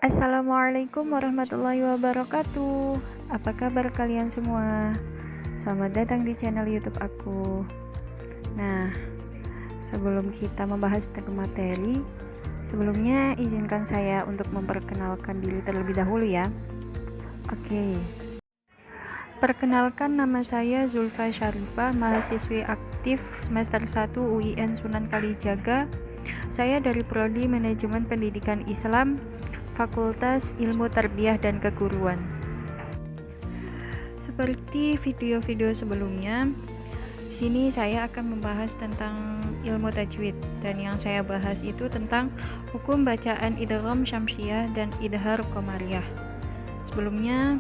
Assalamualaikum warahmatullahi wabarakatuh. Apa kabar kalian semua? Selamat datang di channel YouTube aku. Nah, sebelum kita membahas tentang materi, sebelumnya izinkan saya untuk memperkenalkan diri terlebih dahulu ya. Oke. Perkenalkan, nama saya Zulfa Syarifah, mahasiswi aktif semester 1 UIN Sunan Kalijaga. Saya dari Prodi Manajemen Pendidikan Islam, Fakultas Ilmu Tarbiyah dan Keguruan. Seperti video-video sebelumnya, di sini saya akan membahas tentang ilmu tajwid, dan yang saya bahas itu tentang hukum bacaan idgham syamsiyah dan idhar qamariyah. Sebelumnya,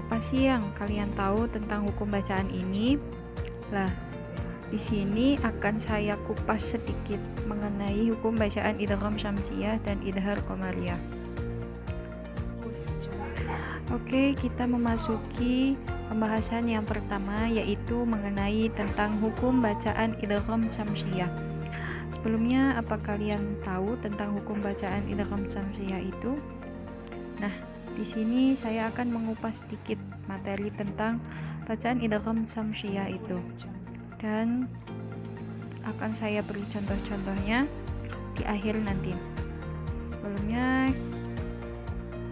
apa sih yang kalian tahu tentang hukum bacaan ini? Lah, di sini akan saya kupas sedikit mengenai hukum bacaan idgham syamsiyah dan idhar qamariyah. Oke, kita memasuki pembahasan yang pertama, yaitu mengenai tentang hukum bacaan idgham syamsiyah. Sebelumnya, apa kalian tahu tentang hukum bacaan idgham syamsiyah itu? Nah, di sini saya akan mengupas sedikit materi tentang bacaan idgham syamsiyah itu, dan akan saya beri contoh-contohnya di akhir nanti. Sebelumnya,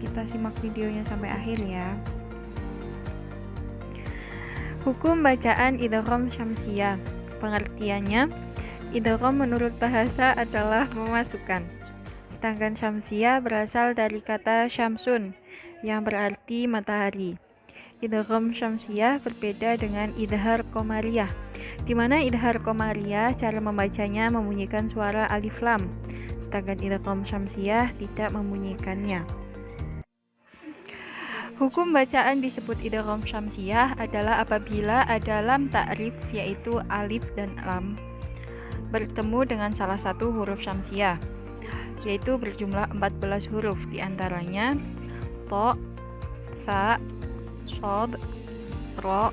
kita simak videonya sampai akhir ya. Hukum bacaan idgham syamsiyah. Pengertiannya, idgham menurut bahasa adalah memasukkan. Sedangkan syamsiyah berasal dari kata syamsun yang berarti matahari. Idgham syamsiyah berbeda dengan idhar qamariyah, di mana idhar qamariyah cara membacanya membunyikan suara alif lam, sedangkan idgham syamsiyah tidak membunyikannya. Hukum bacaan disebut idgham syamsiyah adalah apabila ada lam ta'rif, yaitu alif dan lam, bertemu dengan salah satu huruf syamsiyah, yaitu berjumlah 14 huruf, diantaranya to, fa, shod, ro,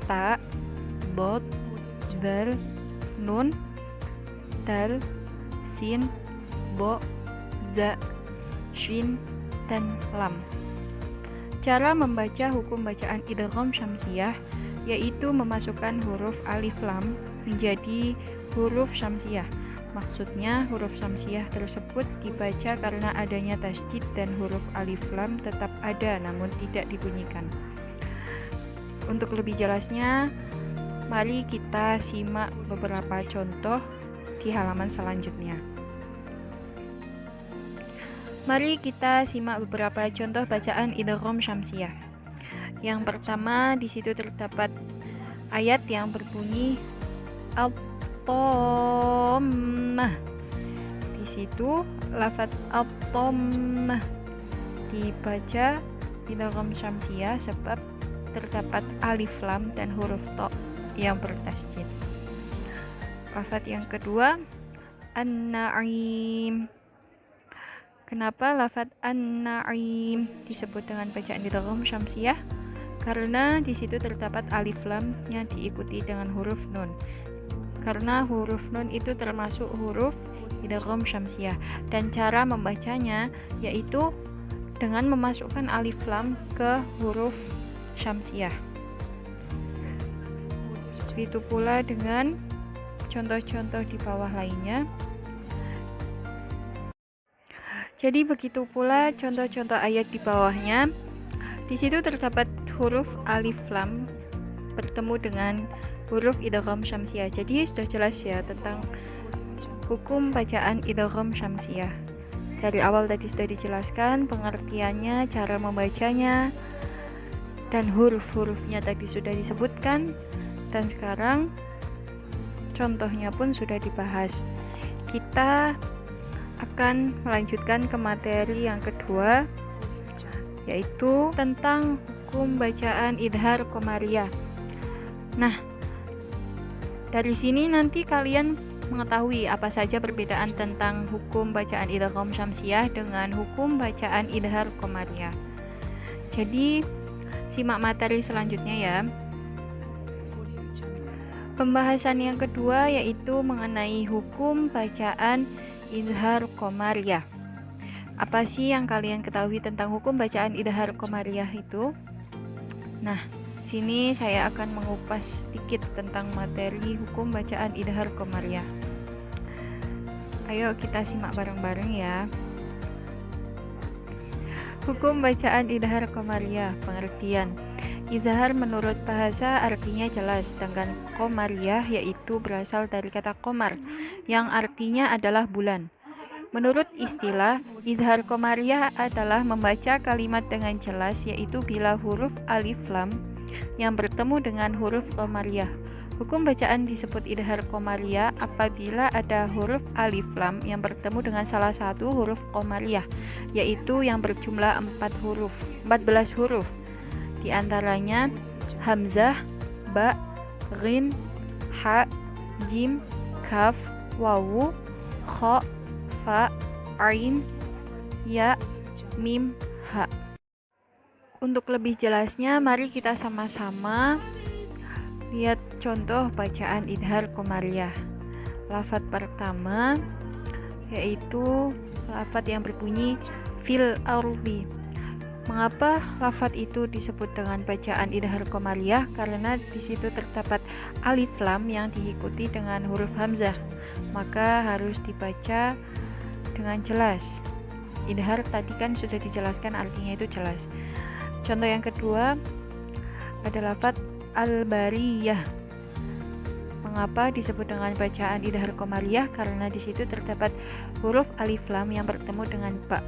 ta, dot, dal, nun, dal, sin, bo, za, shin, dan lam. Cara membaca hukum bacaan idgham syamsiyah yaitu memasukkan huruf alif lam menjadi huruf syamsiyah. Maksudnya, huruf syamsiyah tersebut dibaca karena adanya tasydid dan huruf alif lam tetap ada namun tidak dibunyikan. Untuk lebih jelasnya, mari kita simak beberapa contoh di halaman selanjutnya. Mari kita simak beberapa contoh bacaan idgham syamsiyah. Yang pertama, di situ terdapat ayat yang berbunyi at-tammah. Di situ lafaz at-tammah dibaca idgham syamsiyah sebab terdapat alif lam dan huruf to yang bertasydid. Lafaz yang kedua, an-na'im. Kenapa lafaz an-na'im disebut dengan bacaan idgham syamsiyah? Karena di situ terdapat alif lamnya diikuti dengan huruf nun. Karena huruf nun itu termasuk huruf idgham syamsiyah, dan cara membacanya yaitu dengan memasukkan alif lam ke huruf syamsiyah. Begitu pula dengan contoh-contoh di bawah lainnya. Jadi begitu pula contoh-contoh ayat di bawahnya. Di situ terdapat huruf alif lam bertemu dengan huruf idgham syamsiyah. Jadi sudah jelas ya tentang hukum bacaan idgham syamsiyah. Dari awal tadi sudah dijelaskan pengertiannya, cara membacanya, dan huruf-hurufnya tadi sudah disebutkan. Dan sekarang contohnya pun sudah dibahas. Kita akan melanjutkan ke materi yang kedua, yaitu tentang hukum bacaan idhar qamariyah. Nah, dari sini nanti kalian mengetahui apa saja perbedaan tentang hukum bacaan idgham syamsiyah dengan hukum bacaan idhar qamariyah. Jadi, simak materi selanjutnya ya. Pembahasan yang kedua yaitu mengenai hukum bacaan idhar qamariyah. Apa sih yang kalian ketahui tentang hukum bacaan idhar qamariyah itu? Nah, sini saya akan mengupas sedikit tentang materi hukum bacaan idhar qamariyah. Ayo kita simak bareng-bareng ya. Hukum bacaan idhar qamariyah, pengertian. Izhar menurut bahasa artinya jelas, sedangkan qamariyah yaitu berasal dari kata qamar yang artinya adalah bulan. Menurut istilah, izhar qamariyah adalah membaca kalimat dengan jelas, yaitu bila huruf alif lam yang bertemu dengan huruf qamariyah. Hukum bacaan disebut idhar qamariyah apabila ada huruf alif lam yang bertemu dengan salah satu huruf qamariyah, yaitu yang berjumlah 14 huruf. Di antaranya hamzah, ba, ghin, ha, jim, kaf, wawu, kha, fa, ain, ya, mim, ha. Untuk lebih jelasnya, mari kita sama-sama lihat contoh bacaan idhar qamariyah. Lafadz pertama yaitu lafadz yang berbunyi fil ardi. Mengapa lafadz itu disebut dengan bacaan idhar qamariyah? Karena di situ terdapat alif lam yang diikuti dengan huruf hamzah, maka harus dibaca dengan jelas. Idhar tadi kan sudah dijelaskan artinya itu jelas. Contoh yang kedua ada lafadz al-bariyah. Mengapa disebut dengan bacaan idhar qamariyah? Karena di situ terdapat huruf alif lam yang bertemu dengan ba,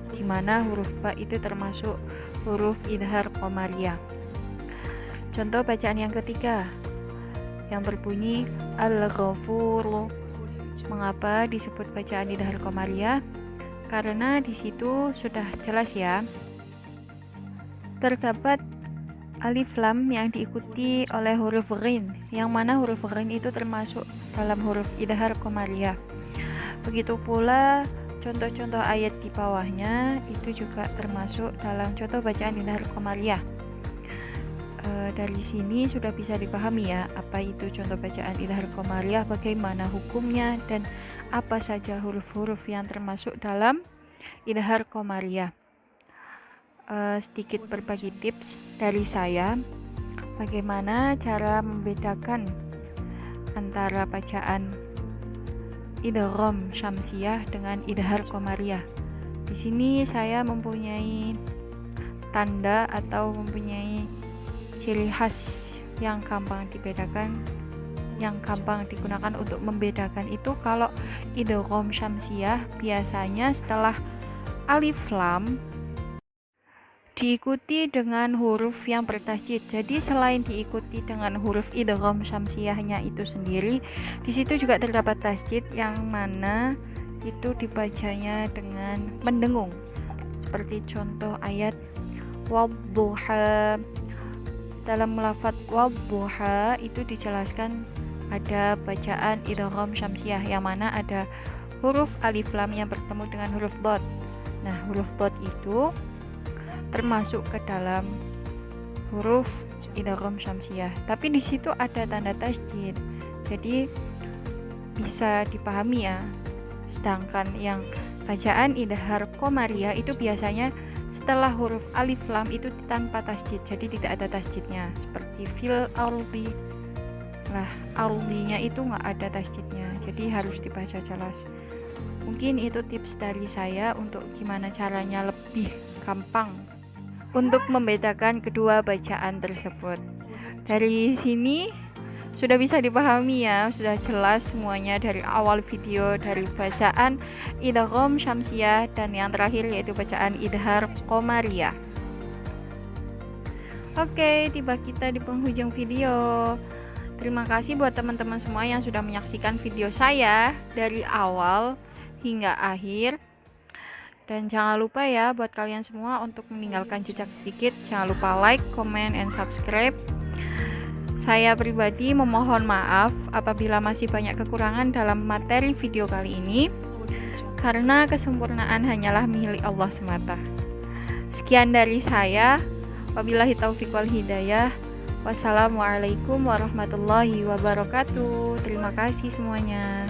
di mana huruf ba itu termasuk huruf idhar qamariyah. Contoh bacaan yang ketiga yang berbunyi al-ghafur. Mengapa disebut bacaan idhar qamariyah? Karena di situ sudah jelas ya, terdapat alif lam yang diikuti oleh huruf ghin, yang mana huruf ghin itu termasuk dalam huruf idhar qamariyah. Begitu pula contoh-contoh ayat di bawahnya itu juga termasuk dalam contoh bacaan idhar qamariyah. Dari sini sudah bisa dipahami ya, apa itu contoh bacaan idhar qamariyah, bagaimana hukumnya, dan apa saja huruf-huruf yang termasuk dalam idhar qamariyah. Sedikit berbagi tips dari saya bagaimana cara membedakan antara bacaan idgham syamsiyah dengan idhar qamariyah. Di sini saya mempunyai tanda atau mempunyai ciri khas yang gampang dibedakan, yang gampang digunakan untuk membedakan itu. Kalau idgham syamsiyah biasanya setelah alif lam diikuti dengan huruf yang bertasjid. Jadi selain diikuti dengan huruf idgham syamsiyahnya itu sendiri, di situ juga terdapat tasjid yang mana itu dibacanya dengan mendengung. Seperti contoh ayat wadduha. Dalam lafadz wadduha itu dijelaskan ada bacaan idgham syamsiyah yang mana ada huruf alif lam yang bertemu dengan huruf dot. Nah, huruf dot itu termasuk ke dalam huruf idgham syamsiyah, tapi di situ ada tanda tasydid, jadi bisa dipahami ya. Sedangkan yang bacaan idhar qamariyah itu biasanya setelah huruf alif lam itu tanpa tasydid, jadi tidak ada tasydidnya, seperti fil ardi. Nah, ardinya itu nggak ada tasydidnya, jadi harus dibaca jelas. Mungkin itu tips dari saya untuk gimana caranya lebih gampang untuk membedakan kedua bacaan tersebut. Dari sini sudah bisa dipahami ya, sudah jelas semuanya dari awal video, dari bacaan idgham syamsiyah dan yang terakhir yaitu bacaan idhar qamariyah. Oke, tiba kita di penghujung video. Terima kasih buat teman-teman semua yang sudah menyaksikan video saya dari awal hingga akhir. Dan jangan lupa ya buat kalian semua untuk meninggalkan jejak sedikit. Jangan lupa like, comment, and subscribe. Saya pribadi memohon maaf apabila masih banyak kekurangan dalam materi video kali ini, karena kesempurnaan hanyalah milik Allah semata. Sekian dari saya. Wabillahi taufiq wal hidayah. Wassalamualaikum warahmatullahi wabarakatuh. Terima kasih semuanya.